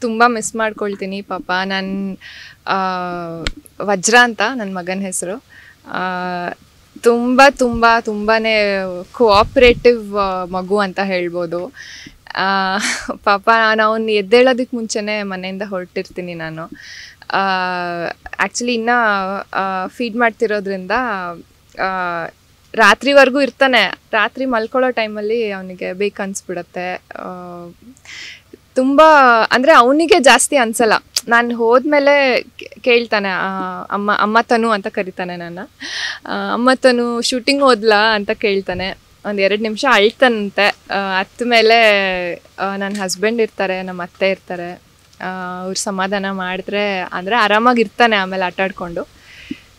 ತುಂಬ ಮಿಸ್ ಮಾಡ್ಕೊಳ್ತೀನಿ ಪಾಪ. ವಜ್ರ ಅಂತ ನನ್ನ ಮಗನ ಹೆಸರು. ತುಂಬಾ ಕೋಆಪ್ರೇಟಿವ್ ಮಗು ಅಂತ ಹೇಳ್ಬೋದು. ಪಾಪ ನಾನು ಅವ್ನು ಎದ್ದೇಳೋದಕ್ಕೆ ಮುಂಚೆನೇ ಮನೆಯಿಂದ ಹೊರಟಿರ್ತೀನಿ ನಾನು. ಆ್ಯಕ್ಚುಲಿ ಇನ್ನೂ ಫೀಡ್ ಮಾಡ್ತಿರೋದ್ರಿಂದ ರಾತ್ರಿವರೆಗೂ ಇರ್ತಾನೆ. ರಾತ್ರಿ ಮಲ್ಕೊಳ್ಳೋ ಟೈಮಲ್ಲಿ ಅವನಿಗೆ ಬೇಕು ಅನಿಸ್ಬಿಡತ್ತೆ. ತುಂಬ ಅಂದರೆ ಅವನಿಗೆ ಜಾಸ್ತಿ ಅನಿಸಲ್ಲ. ನಾನು ಹೋದ್ಮೇಲೆ ಕೇಳ್ತಾನೆ, ಅಮ್ಮ ತನು ಅಂತ ಕರಿತಾನೆ ನನ್ನ. ಅಮ್ಮ ತನು ಶೂಟಿಂಗ್ ಹೋದ್ಲಾ ಅಂತ ಕೇಳ್ತಾನೆ. ಒಂದು 2 ನಿಮಿಷ ಅಳ್ತಾನಂತೆ. ಅತ್ತ ಮೇಲೆ ನನ್ನ ಹಸ್ಬೆಂಡ್ ಇರ್ತಾರೆ, ನಮ್ಮ ಅತ್ತೆ ಇರ್ತಾರೆ. ಅವ್ರು ಸಮಾಧಾನ ಮಾಡಿದ್ರೆ ಅಂದರೆ ಆರಾಮಾಗಿರ್ತಾನೆ ಆಮೇಲೆ ಆಟಾಡಿಕೊಂಡು.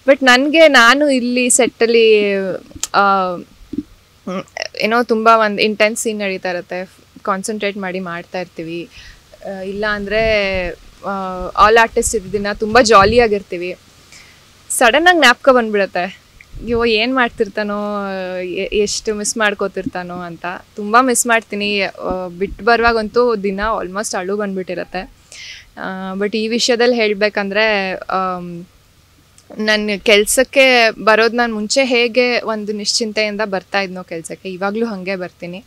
ಬಟ್ ನಾನು ಇಲ್ಲಿ ಸೆಟ್ಟಲ್ಲಿ ಏನೋ ತುಂಬ ಒಂದು ಇಂಟೆನ್ಸ್ ಸೀನ್ ನಡೀತಾ ಇರುತ್ತೆ. ಕಾನ್ಸಂಟ್ರೇಟ್ ಮಾಡಿ ಮಾಡ್ತಾ ಇರ್ತೀವಿ. ಇಲ್ಲ ಅಂದರೆ ಆಲ್ ಆರ್ಟಿಸ್ಟ್ ಇದ್ದಿನ ತುಂಬ ಜಾಲಿಯಾಗಿರ್ತೀವಿ. ಸಡನ್ನಾಗಿ ಜ್ಞಾಪಕ ಬಂದುಬಿಡುತ್ತೆ, ಅಯ್ಯೋ ಏನು ಮಾಡ್ತಿರ್ತಾನೋ, ಎಷ್ಟು ಮಿಸ್ ಮಾಡ್ಕೋತಿರ್ತಾನೋ ಅಂತ. ತುಂಬ ಮಿಸ್ ಮಾಡ್ತೀನಿ. ಬಿಟ್ಟು ಬರುವಾಗಂತೂ ದಿನ ಆಲ್ಮೋಸ್ಟ್ ಅಳು ಬಂದುಬಿಟ್ಟಿರತ್ತೆ. ಬಟ್ ಈ ವಿಷಯದಲ್ಲಿ ಹೇಳಬೇಕಂದ್ರೆ ನನ್ನ ಕೆಲಸಕ್ಕೆ ಬರೋದು ನಾನು ಮುಂಚೆ ಹೇಗೆ ಒಂದು ನಿಶ್ಚಿಂತೆಯಿಂದ ಬರ್ತಾ ಇದ್ನೋ ಕೆಲಸಕ್ಕೆ, ಇವಾಗಲೂ ಹಾಗೆ ಬರ್ತೀನಿ.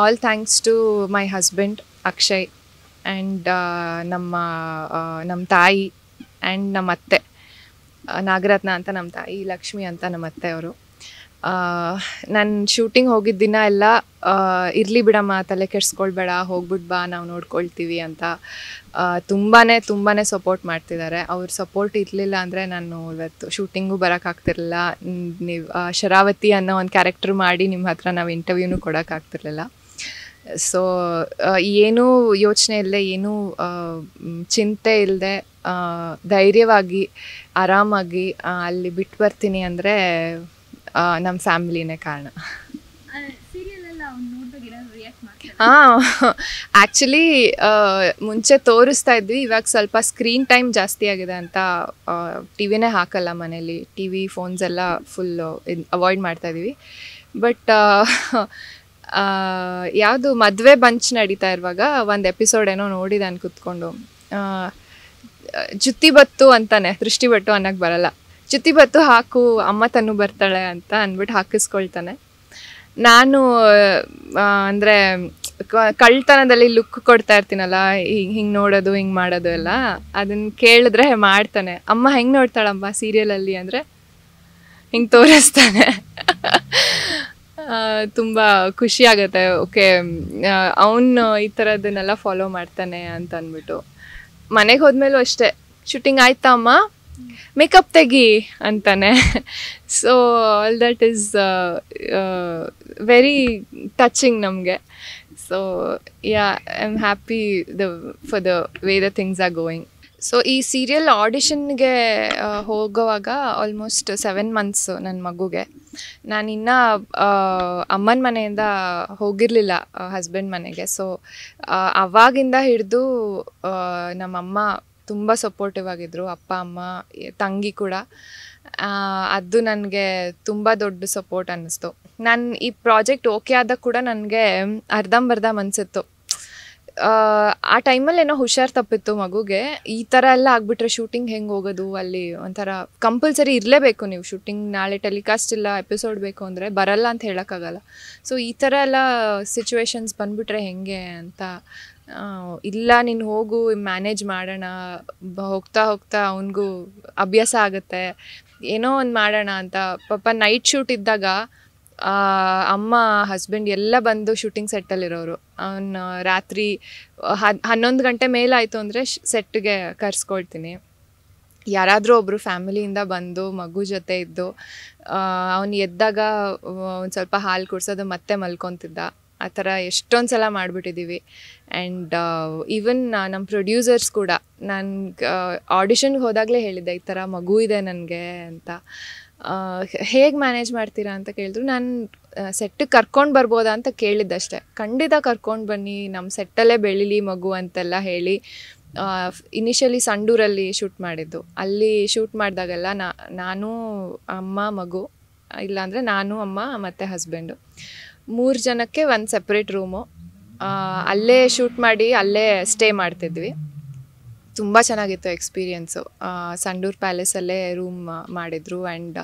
All thanks to my husband Akshay and ನಮ್ಮ ತಾಯಿ ಆ್ಯಂಡ್ ನಮ್ಮ ಅತ್ತೆ ನಾಗರತ್ನ ಅಂತ ನಮ್ಮ ತಾಯಿ, ಲಕ್ಷ್ಮಿ ಅಂತ ನಮ್ಮ ಅತ್ತೆ ಅವರು. ನಾನು ಶೂಟಿಂಗ್ ಹೋಗಿದ್ದ ದಿನ ಎಲ್ಲ ಇರಲಿ ಬಿಡಮ್ಮ, ತಲೆ ಕೆಡಿಸ್ಕೊಳ್ಬೇಡ, ಹೋಗ್ಬಿಟ್ಟು ಬಾ, ನಾವು ನೋಡ್ಕೊಳ್ತೀವಿ ಅಂತ ತುಂಬಾ ಸಪೋರ್ಟ್ ಮಾಡ್ತಿದ್ದಾರೆ. ಅವ್ರ ಸಪೋರ್ಟ್ ಇರಲಿಲ್ಲ ಅಂದರೆ ನಾನು ಇವತ್ತು ಶೂಟಿಂಗೂ ಬರೋಕ್ಕಾಗ್ತಿರ್ಲಿಲ್ಲ. ನೀವು ಶರಾವತಿ ಅನ್ನೋ ಒಂದು ಕ್ಯಾರೆಕ್ಟರ್ ಮಾಡಿ ನಿಮ್ಮ ಹತ್ರ ನಾವು ಇಂಟರ್ವ್ಯೂನೂ ಕೊಡೋಕ್ಕಾಗ್ತಿರ್ಲಿಲ್ಲ. ಸೊ ಏನೂ ಯೋಚನೆ ಇಲ್ಲದೆ, ಏನೂ ಚಿಂತೆ ಇಲ್ಲದೆ ಧೈರ್ಯವಾಗಿ ಆರಾಮಾಗಿ ಅಲ್ಲಿ ಬಿಟ್ಟು ಬರ್ತೀನಿ ಅಂದರೆ ನಮ್ಮ ಫ್ಯಾಮಿಲಿನೇ ಕಾರಣ. ಆ್ಯಕ್ಚುಲಿ ಮುಂಚೆ ತೋರಿಸ್ತಾ ಇದ್ವಿ, ಇವಾಗ ಸ್ವಲ್ಪ ಸ್ಕ್ರೀನ್ ಟೈಮ್ ಜಾಸ್ತಿ ಆಗಿದೆ ಅಂತ ಟಿ ವಿನೇ ಹಾಕಲ್ಲ ಮನೇಲಿ. ಟಿ ವಿ ಫೋನ್ಸ್ ಎಲ್ಲ ಫುಲ್ಲು ಅವಾಯ್ಡ್ ಮಾಡ್ತಾಯಿದ್ವಿ. ಬಟ್ ಯಾವುದು ಮದುವೆ ಬಂಚ್ ನಡೀತಾ ಇರುವಾಗ ಒಂದು ಎಪಿಸೋಡ್ ಏನೋ ನೋಡಿದೆ ನಾನು ಕೂತ್ಕೊಂಡು. ಜುತ್ತಿ ಬತ್ತು ಅಂತಾನೆ, ದೃಷ್ಟಿ ಬಟ್ಟು ಅನ್ನೋಕ್ಕೆ ಬರಲ್ಲ. ಜುತ್ತಿ ಬತ್ತು ಹಾಕು, ಅಮ್ಮ ತನು ಬರ್ತಾಳೆ ಅಂತ ಅಂದ್ಬಿಟ್ಟು ಹಾಕಿಸ್ಕೊಳ್ತಾನೆ. ನಾನು ಅಂದರೆ ಕಳ್ತನದಲ್ಲಿ ಲುಕ್ ಕೊಡ್ತಾ ಇರ್ತೀನಲ್ಲ, ಹಿಂಗೆ ನೋಡೋದು ಹಿಂಗೆ ಮಾಡೋದು ಎಲ್ಲ, ಅದನ್ನು ಕೇಳಿದ್ರೆ ಮಾಡ್ತಾನೆ. ಅಮ್ಮ ಹೆಂಗೆ ನೋಡ್ತಾಳಮ್ಮ ಸೀರಿಯಲಲ್ಲಿ ಅಂದರೆ ಹಿಂಗೆ ತೋರಿಸ್ತಾನೆ. ತುಂಬ ಖುಷಿ ಆಗುತ್ತೆ. ಓಕೆ, ಅವನು ಈ ಥರದನ್ನೆಲ್ಲ ಫಾಲೋ ಮಾಡ್ತಾನೆ ಅಂತ ಅಂದ್ಬಿಟ್ಟು. ಮನೆಗೆ ಹೋದ್ಮೇಲೂ ಅಷ್ಟೇ, ಶೂಟಿಂಗ್ ಆಯ್ತಾ ಅಮ್ಮ, ಮೇಕಪ್ ತೆಗಿ ಅಂತಾನೆ. So all that is very touching ನಮಗೆ. So yeah, I am happy for the way the things are going. So ಈ ಸೀರಿಯಲ್ ಆಡಿಷನ್ಗೆ ಹೋಗೋವಾಗ ಆಲ್ಮೋಸ್ಟ್ 7 months ನನ್ನ ಮಗುಗೆ. ನಾನಿನ್ನೂ ಅಮ್ಮನ ಮನೆಯಿಂದ ಹೋಗಿರಲಿಲ್ಲ ಹಸ್ಬೆಂಡ್ ಮನೆಗೆ. ಸೊ ಅವಾಗಿಂದ ಹಿಡಿದು ನಮ್ಮಮ್ಮ ತುಂಬ ಸಪೋರ್ಟಿವ್ ಆಗಿದ್ದರು, ಅಪ್ಪ ಅಮ್ಮ ತಂಗಿ ಕೂಡ. ಅದು ನನಗೆ ತುಂಬ ದೊಡ್ಡ ಸಪೋರ್ಟ್ ಅನ್ನಿಸ್ತು. ನಾನು ಈ ಪ್ರಾಜೆಕ್ಟ್ ಓಕೆ ಆದಾಗ ಕೂಡ ನನಗೆ ಅರ್ಧಂಬರ್ಧ ಅನಿಸಿತ್ತು. ಆ ಟೈಮಲ್ಲಿ ಏನೋ ಹುಷಾರು ತಪ್ಪಿತ್ತು ಮಗುಗೆ. ಈ ಥರ ಎಲ್ಲ ಆಗಿಬಿಟ್ರೆ ಶೂಟಿಂಗ್ ಹೆಂಗೆ ಹೋಗೋದು, ಅಲ್ಲಿ ಒಂಥರ ಕಂಪಲ್ಸರಿ ಇರಲೇಬೇಕು ನೀವು ಶೂಟಿಂಗ್, ನಾಳೆ ಟೆಲಿಕಾಸ್ಟ್ ಇಲ್ಲ ಎಪಿಸೋಡ್ ಬೇಕು ಅಂದರೆ ಬರಲ್ಲ ಅಂತ ಹೇಳೋಕ್ಕಾಗಲ್ಲ. ಸೊ ಈ ಥರ ಎಲ್ಲ ಸಿಚುವೇಶನ್ಸ್ ಬಂದುಬಿಟ್ರೆ ಹೆಂಗೆ ಅಂತ, ಇಲ್ಲ ನೀನು ಹೋಗು, ಮ್ಯಾನೇಜ್ ಮಾಡೋಣ, ಹೋಗ್ತಾ ಹೋಗ್ತಾ ಅವನಿಗೂ ಅಭ್ಯಾಸ ಆಗುತ್ತೆ, ಏನೋ ಒಂದು ಮಾಡೋಣ ಅಂತ. ಪಾಪ ನೈಟ್ ಶೂಟ್ ಇದ್ದಾಗ ಅಮ್ಮ ಹಸ್ಬೆಂಡ್ ಎಲ್ಲ ಬಂದು ಶೂಟಿಂಗ್ ಸೆಟ್ಟಲ್ಲಿರೋರು. ಅವನು ರಾತ್ರಿ 11 ಗಂಟೆ ಮೇಲಾಯಿತು ಅಂದರೆ ಸೆಟ್ಗೆ ಕರೆಸ್ಕೊಳ್ತೀನಿ. ಯಾರಾದರೂ ಒಬ್ಬರು ಫ್ಯಾಮಿಲಿಯಿಂದ ಬಂದು ಮಗು ಜೊತೆ ಇದ್ದು ಅವನು ಎದ್ದಾಗ ಒಂದು ಸ್ವಲ್ಪ ಹಾಲು ಕುಡಿಸೋದು ಮತ್ತೆ ಮಲ್ಕೊತಿದ್ದ. ಆ ಥರ ಎಷ್ಟೊಂದು ಸಲ ಮಾಡಿಬಿಟ್ಟಿದ್ದೀವಿ. ಆ್ಯಂಡ್ ಈವನ್ ನಮ್ಮ ಪ್ರೊಡ್ಯೂಸರ್ಸ್ ಕೂಡ ನಾನು ಆಡಿಷನ್ಗೆ ಹೋದಾಗಲೇ ಹೇಳಿದ್ದೆ, ಈ ಥರ ಮಗು ಇದೆ ನನಗೆ ಅಂತ. ಹೇಗೆ ಮ್ಯಾನೇಜ್ ಮಾಡ್ತೀರಾ ಅಂತ ಕೇಳಿದ್ರು. ನಾನು ಸೆಟ್ಟಿಗೆ ಕರ್ಕೊಂಡು ಬರ್ಬೋದಾ ಅಂತ ಕೇಳಿದ್ದಷ್ಟೇ. ಖಂಡಿತ ಕರ್ಕೊಂಡು ಬನ್ನಿ, ನಮ್ಮ ಸೆಟ್ಟಲ್ಲೇ ಬೆಳೀಲಿ ಮಗು ಅಂತೆಲ್ಲ ಹೇಳಿ. ಇನಿಷಿಯಲಿ ಸಂಡೂರಲ್ಲಿ ಶೂಟ್ ಮಾಡಿದ್ದು. ಅಲ್ಲಿ ಶೂಟ್ ಮಾಡಿದಾಗೆಲ್ಲ ನಾನು ಅಮ್ಮ ಮಗು, ಇಲ್ಲಾಂದರೆ ನಾನು ಅಮ್ಮ ಮತ್ತು ಹಸ್ಬೆಂಡು 3 ಜನಕ್ಕೆ ಒಂದು ಸೆಪ್ರೇಟ್ ರೂಮು. ಅಲ್ಲೇ ಶೂಟ್ ಮಾಡಿ ಅಲ್ಲೇ ಸ್ಟೇ ಮಾಡ್ತಿದ್ವಿ. ತುಂಬ ಚೆನ್ನಾಗಿತ್ತು ಎಕ್ಸ್ಪೀರಿಯೆನ್ಸು. ಸಂಡೂರ್ ಪ್ಯಾಲೇಸಲ್ಲೇ ರೂಮ್ ಮಾಡಿದರು. ಆ್ಯಂಡ್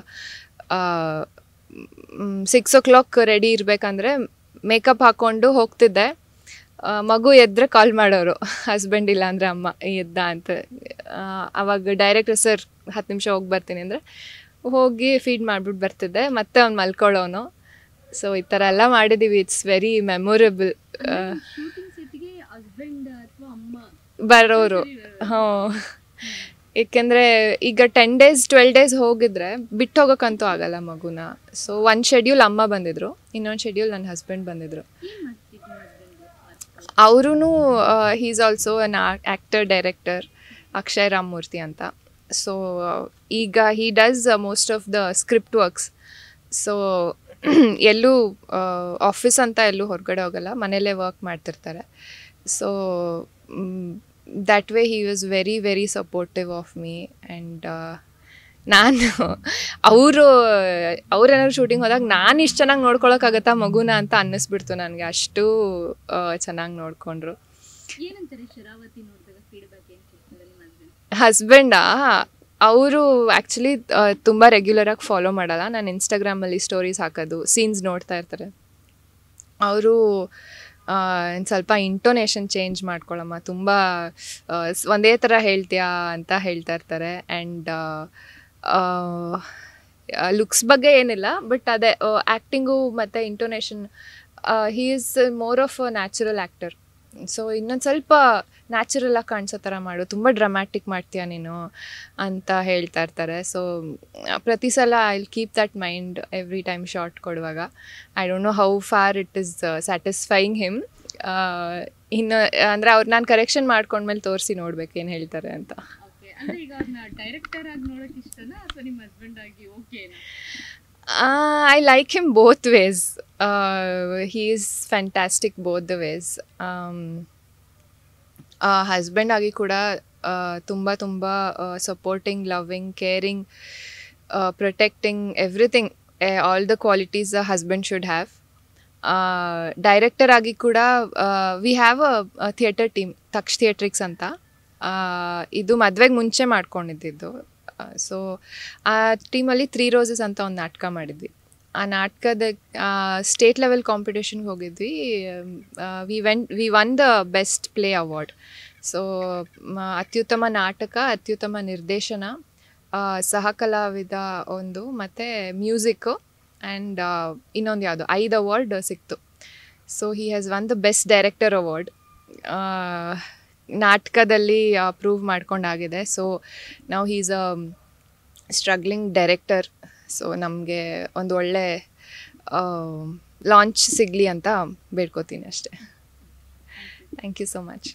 6 o'clock ರೆಡಿ ಇರಬೇಕಂದ್ರೆ ಮೇಕಪ್ ಹಾಕ್ಕೊಂಡು ಹೋಗ್ತಿದ್ದೆ. ಮಗು ಎದ್ದರೆ ಕಾಲ್ ಮಾಡೋರು, ಹಸ್ಬೆಂಡ್ ಇಲ್ಲ ಅಂದರೆ ಅಮ್ಮ ಎದ್ದ ಅಂತ. ಆವಾಗ ಡೈರೆಕ್ಟರ್ ಸರ್ 10 ನಿಮಿಷ ಹೋಗಿ ಬರ್ತೀನಿ ಅಂದರೆ ಹೋಗಿ ಫೀಡ್ ಮಾಡಿಬಿಟ್ಟು ಬರ್ತಿದ್ದೆ, ಮತ್ತೆ ಅವ್ನು ಮಲ್ಕೊಳ್ಳೋನು. ಸೊ ಈ ಥರ ಎಲ್ಲ ಮಾಡಿದ್ದೀವಿ. It's very memorable. ಬರೋರು ಹಾಂ, ಏಕೆಂದರೆ ಈಗ 10 days 12 days ಹೋಗಿದ್ರೆ ಬಿಟ್ಟು ಹೋಗೋಕ್ಕಂತೂ ಆಗಲ್ಲ ಮಗುನ. ಸೊ ಒಂದು ಶೆಡ್ಯೂಲ್ ಅಮ್ಮ ಬಂದಿದ್ರು, ಇನ್ನೊಂದು ಶೆಡ್ಯೂಲ್ ನನ್ನ ಹಸ್ಬೆಂಡ್ ಬಂದಿದ್ರು. ಅವರೂ is also an actor director, Akshay Ramamurthy ಅಂತ. ಸೊ ಈಗ he does most of the script works. So ಎಲ್ಲೂ ಆಫೀಸ್ ಅಂತ ಎಲ್ಲೂ ಹೊರಗಡೆ ಹೋಗಲ್ಲ, ಮನೇಲೇ ವರ್ಕ್ ಮಾಡ್ತಿರ್ತಾರೆ. So that way he was very very supportive of me. And ನಾನು ಅವ್ರೇನಾದ್ರು ಶೂಟಿಂಗ್ ಹೋದಾಗ ನಾನು ಇಷ್ಟು ಚೆನ್ನಾಗಿ ನೋಡ್ಕೊಳಕ್ಕಾಗತ್ತಾ ಮಗುನ ಅಂತ ಅನ್ನಿಸ್ಬಿಡ್ತು ನನಗೆ. ಅಷ್ಟು ಚೆನ್ನಾಗಿ ನೋಡಿಕೊಂಡ್ರು. ಹಸ್ಬೆಂಡಾ, ಅವರು ಆ್ಯಕ್ಚುಲಿ ತುಂಬ ರೆಗ್ಯುಲರಾಗಿ ಫಾಲೋ ಮಾಡಲ್ಲ. ನಾನು ಇನ್ಸ್ಟಾಗ್ರಾಮಲ್ಲಿ ಸ್ಟೋರೀಸ್ ಹಾಕೋದು, ಸೀನ್ಸ್ ನೋಡ್ತಾ ಇರ್ತಾರೆ. ಅವರು ಸ್ವಲ್ಪ ಇಂಟೋನೇಷನ್ ಚೇಂಜ್ ಮಾಡ್ಕೊಳ್ಳಮ್ಮ, ತುಂಬ ಒಂದೇ ಥರ ಹೇಳ್ತೀಯಾ ಅಂತ ಹೇಳ್ತಾ ಇರ್ತಾರೆ. ಆ್ಯಂಡ್ ಲುಕ್ಸ್ ಬಗ್ಗೆ ಏನಿಲ್ಲ, ಬಟ್ ಅದೇ ಆ್ಯಕ್ಟಿಂಗು ಮತ್ತು intonation, he is more of a natural actor. So ಇನ್ನೊಂದು ಸ್ವಲ್ಪ ನ್ಯಾಚುರಲಾಗಿ ಕಾಣಿಸೋ ಥರ ಮಾಡು, ತುಂಬ ಡ್ರಾಮ್ಯಾಟಿಕ್ ಮಾಡ್ತೀಯ ನೀನು ಅಂತ ಹೇಳ್ತಾ ಇರ್ತಾರೆ. ಸೊ ಪ್ರತಿ ಸಲ I will keep that mind every time shot ಕೊಡುವಾಗ. I don't know how far it is satisfying him. ಇನ್ನು ಅಂದರೆ ಅವ್ರು ನಾನು ಕರೆಕ್ಷನ್ ಮಾಡ್ಕೊಂಡ್ಮೇಲೆ ತೋರಿಸಿ ನೋಡ್ಬೇಕು ಏನು ಹೇಳ್ತಾರೆ ಅಂತ. I like him both ways. He is fantastic both the ways. Husband ಆಗಿ ಕೂಡ ತುಂಬ ತುಂಬ supporting, loving, caring, protecting, everything, all the qualities a husband should have. Director ಆಗಿ ಕೂಡ we have a theatre team, Taksh theatrics ಅಂತ. ಇದು ಮದುವೆಗೆ ಮುಂಚೆ ಮಾಡ್ಕೊಂಡಿದ್ದು. ಸೊ ಆ ಟೀಮಲ್ಲಿ 3 Roses ಅಂತ ಒಂದು ನಾಟಕ ಮಾಡಿದ್ವಿ. ಆ ನಾಟಕದ ಸ್ಟೇಟ್ ಲೆವೆಲ್ ಕಾಂಪಿಟೇಷನ್ಗೆ ಹೋಗಿದ್ವಿ. We won the best play award. So ಅತ್ಯುತ್ತಮ ನಾಟಕ, ಅತ್ಯುತ್ತಮ ನಿರ್ದೇಶನ, ಸಹ ಕಲಾವಿದ ಒಂದು, ಮತ್ತು ಮ್ಯೂಸಿಕ್ಕು, ಆ್ಯಂಡ್ ಇನ್ನೊಂದು ಯಾವುದು 5 ಅವಾರ್ಡ್ ಸಿಕ್ತು. So he has won the best director award. ನಾಟಕದಲ್ಲಿ ಪ್ರೂವ್ ಮಾಡ್ಕೊಂಡಾಗಿದೆ. ಸೊ ನಾವು he's a struggling director. So ನಮಗೆ ಒಂದು ಒಳ್ಳೆ ಲಾಂಚ್ ಸಿಗಲಿ ಅಂತ ಬೇಡ್ಕೋತೀನಿ ಅಷ್ಟೇ. Thank you so much.